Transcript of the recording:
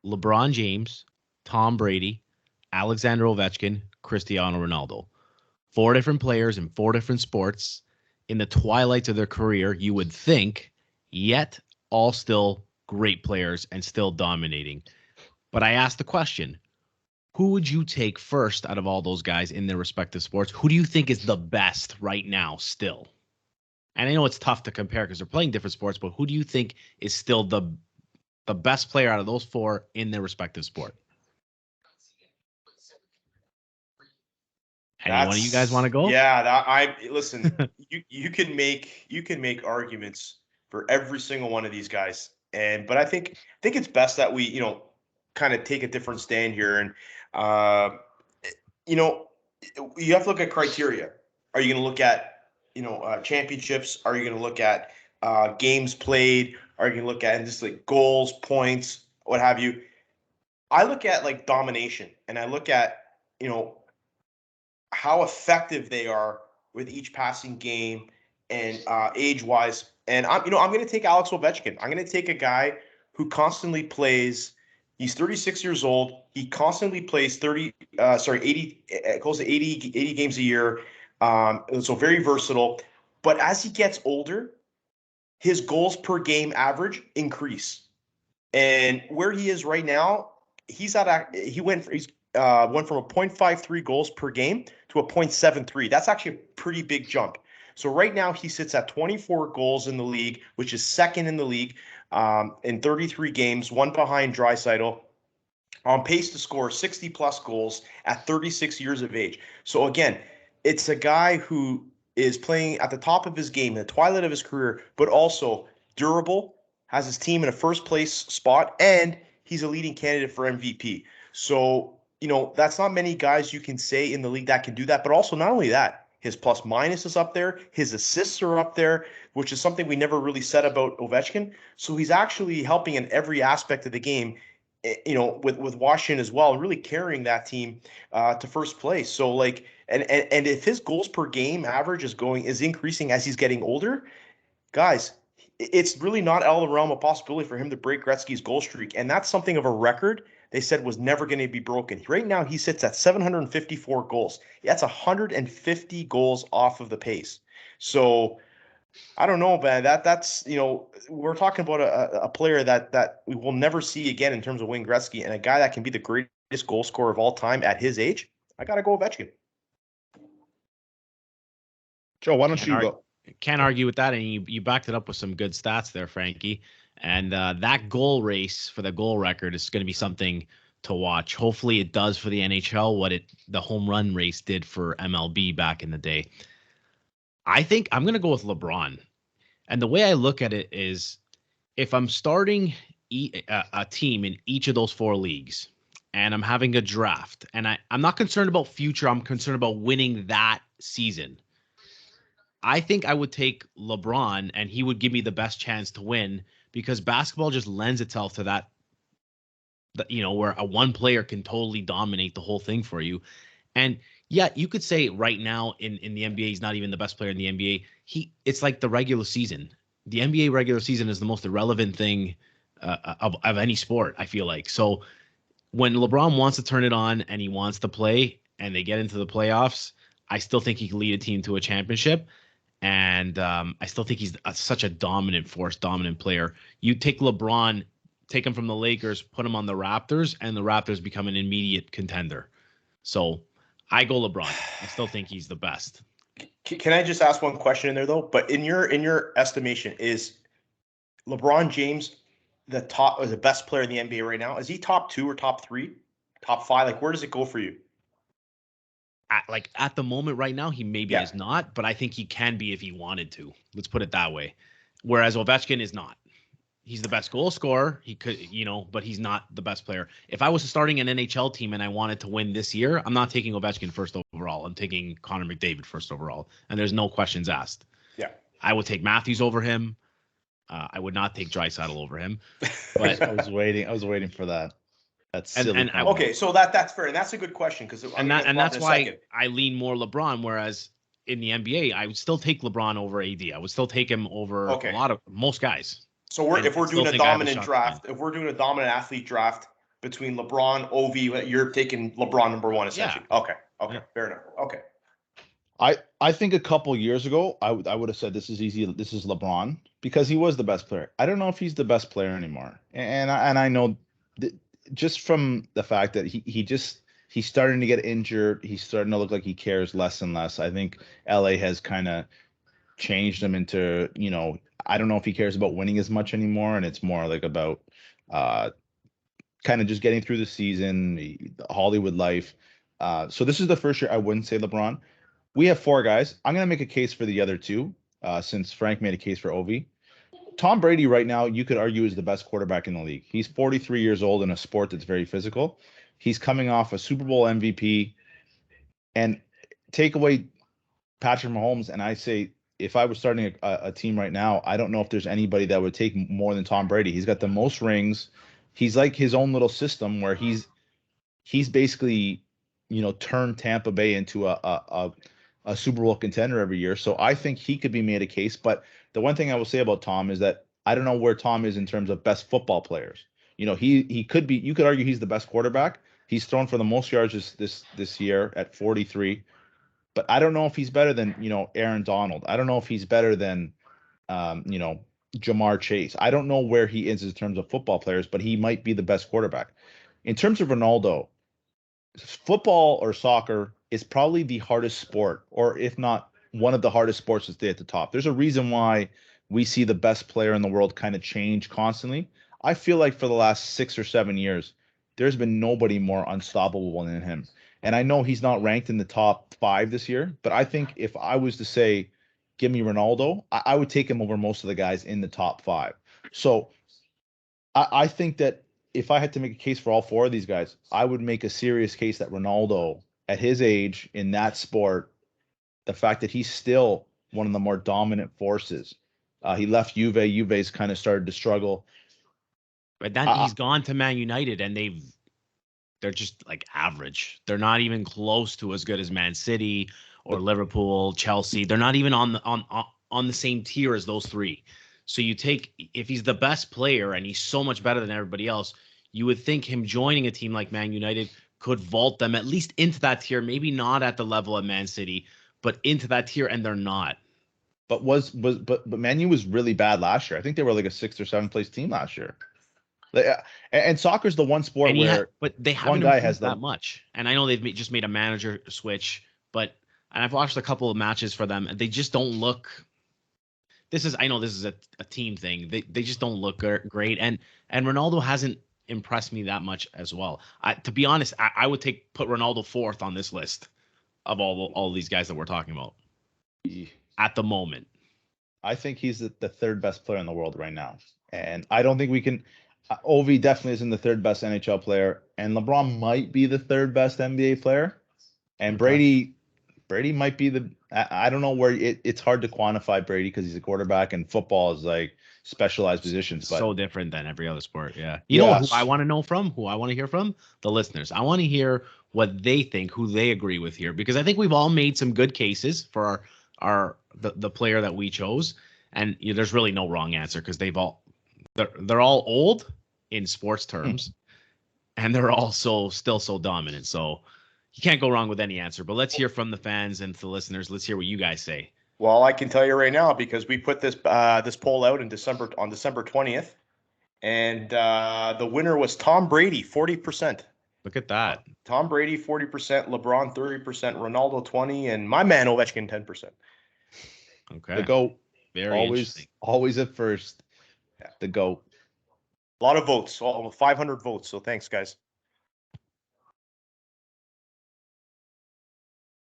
LeBron James, Tom Brady, Alexander Ovechkin, Cristiano Ronaldo. 4 different players in 4 different sports in the twilights of their career, you would think, yet all still great players and still dominating. But I asked the question, who would you take first out of all those guys in their respective sports? Who do you think is the best right now still? And I know it's tough to compare because they're playing different sports, but who do you think is still the best player out of those 4 in their respective sport? Any one of you guys want to go? Listen, you can make arguments for every single one of these guys. But I think it's best that we, kind of take a different stand here. And you know, you have to look at criteria. Are you going to look at, championships? Are you going to look at games played? Are you going to look at just like goals, points, what have you? I look at like domination, and I look at, you know, how effective they are with each passing game and age wise. And I'm going to take Alex Ovechkin. I'm going to take a guy who constantly plays. He's 36 years old. He constantly plays 80, close to 80 games a year. So very versatile. But as he gets older, his goals per game average increase. And where he is right now, he's went from a 0.53 goals per game to a 0.73. That's actually a pretty big jump. So right now he sits at 24 goals in the league, which is second in the league in 33 games, one behind Draisaitl, on pace to score 60-plus goals at 36 years of age. So again, it's a guy who is playing at the top of his game, in the twilight of his career, but also durable, has his team in a first-place spot, and he's a leading candidate for MVP. So, that's not many guys you can say in the league that can do that. But also, not only that, his plus minus is up there. His assists are up there, which is something we never really said about Ovechkin. So he's actually helping in every aspect of the game, with Washington as well, really carrying that team to first place. So like, and if his goals per game average is increasing as he's getting older, guys, it's really not out of the realm of possibility for him to break Gretzky's goal streak. And that's something of a record they said was never going to be broken. Right now, he sits at 754 goals. That's 150 goals off of the pace. So I don't know, man. That's we're talking about a player that we will never see again in terms of Wayne Gretzky, and a guy that can be the greatest goal scorer of all time at his age. I got to go Ovechkin. Joe, why don't you go? Can't argue with that, and you backed it up with some good stats there, Frankie. And that goal race for the goal record is going to be something to watch. Hopefully, it does for the NHL what the home run race did for MLB back in the day. I think I'm going to go with LeBron, and the way I look at it is, if I'm starting a team in each of those 4 leagues, and I'm having a draft, and I'm not concerned about future, I'm concerned about winning that season. I think I would take LeBron, and he would give me the best chance to win, because basketball just lends itself to that, where a one player can totally dominate the whole thing for you. And yeah, you could say right now in the NBA, he's not even the best player in the NBA. It's like the regular season. The NBA regular season is the most irrelevant thing of any sport, I feel like. So when LeBron wants to turn it on and he wants to play and they get into the playoffs, I still think he can lead a team to a championship. And I still think he's such a dominant force, dominant player. You take LeBron, take him from the Lakers, put him on the Raptors, and the Raptors become an immediate contender. So I go LeBron. I still think he's the best. Can I just ask one question in there, though? But in your estimation, is LeBron James the best player in the NBA right now? Is he top 2 or top 3, top 5? Like, where does it go for you? At the moment right now, he maybe is not, but I think he can be if he wanted to. Let's put it that way. Whereas Ovechkin is not. He's the best goal scorer. He could, but he's not the best player. If I was starting an NHL team and I wanted to win this year, I'm not taking Ovechkin first overall. I'm taking Connor McDavid first overall, and there's no questions asked. Yeah, I would take Matthews over him. I would not take Draisaitl over him. But I was waiting for that. That's silly. Okay, so that's fair, and that's a good question because that's why I lean more LeBron. Whereas in the NBA, I would still take LeBron over AD. I would still take him over most guys. So if we're doing a dominant draft, if we're doing a dominant athlete draft, between LeBron, Ovi. You're taking LeBron number one, essentially. Yeah. Okay. Fair enough. Okay. I think a couple years ago, I would have said this is easy. This is LeBron because he was the best player. I don't know if he's the best player anymore, and I know just from the fact that he's starting to get injured. He's starting to look like he cares less and less. I think LA has kind of changed him into, I don't know if he cares about winning as much anymore, and it's more like about kind of just getting through the season, the Hollywood life. So this is the first year I wouldn't say LeBron. We have 4 guys. I'm going to make a case for the other 2, since Frank made a case for Ovi. Tom Brady right now, you could argue, is the best quarterback in the league. He's 43 years old in a sport that's very physical. He's coming off a Super Bowl MVP. And take away Patrick Mahomes, and I say, if I was starting a team right now, I don't know if there's anybody that would take more than Tom Brady. He's got the most rings. He's like his own little system where he's basically, turned Tampa Bay into a Super Bowl contender every year. So I think he could be made a case. But the one thing I will say about Tom is that I don't know where Tom is in terms of best football players. He could be. You could argue he's the best quarterback. He's thrown for the most yards this year at 43. But I don't know if he's better than, Aaron Donald. I don't know if he's better than, Jamar Chase. I don't know where he is in terms of football players, but he might be the best quarterback. In terms of Ronaldo, football or soccer is probably the hardest sport, or if not one of the hardest sports to stay at the top. There's a reason why we see the best player in the world kind of change constantly. I feel like for the last 6 or 7 years, there's been nobody more unstoppable than him. And I know he's not ranked in the top 5 this year, but I think if I was to say, give me Ronaldo, I would take him over most of the guys in the top 5. So I think that if I had to make a case for all 4 of these guys, I would make a serious case that Ronaldo, at his age in that sport, the fact that he's still one of the more dominant forces. He left Juve. Juve's kind of started to struggle. But then he's gone to Man United, and they're just like average. They're not even close to as good as Man City or Liverpool, Chelsea. They're not even on the same tier as those 3. So if he's the best player and he's so much better than everybody else, you would think him joining a team like Man United could vault them at least into that tier, maybe not at the level of Man City, but into that tier, and they're not. But Man U was really bad last year. I think they were like a 6th or 7th place team last year. And soccer's the one sport but they haven't improved that much. And I know they've just made a manager switch, and I've watched a couple of matches for them, and they just don't look. I know this is a team thing. They just don't look great, and Ronaldo hasn't impressed me that much as well. To be honest, I would put Ronaldo 4th on this list of all these guys that we're talking about at the moment. I think he's the 3rd best player in the world right now, and I don't think we can. Ovi definitely isn't the 3rd best NHL player, and LeBron might be the 3rd best NBA player, and Brady might be I don't know where it's hard to quantify Brady because he's a quarterback, and football is like specialized positions. But so different than every other sport. Yeah. You know who I want to know from? Who I want to hear from? The listeners. I want to hear what they think, who they agree with here, because I think we've all made some good cases for the player that we chose, and there's really no wrong answer because they're all old in sports terms, and they're also still so dominant. So you can't go wrong with any answer. But let's hear from the fans and the listeners. Let's hear what you guys say. Well, I can tell you right now, because we put this poll out on December 20th, and the winner was Tom Brady, 40%. Look at that. Tom Brady, 40%, LeBron, 30%, Ronaldo, 20%, and my man Ovechkin, 10%. Okay. The GOAT. Very interesting. Always at first. The GOAT. A lot of votes, all 500 votes. So thanks, guys.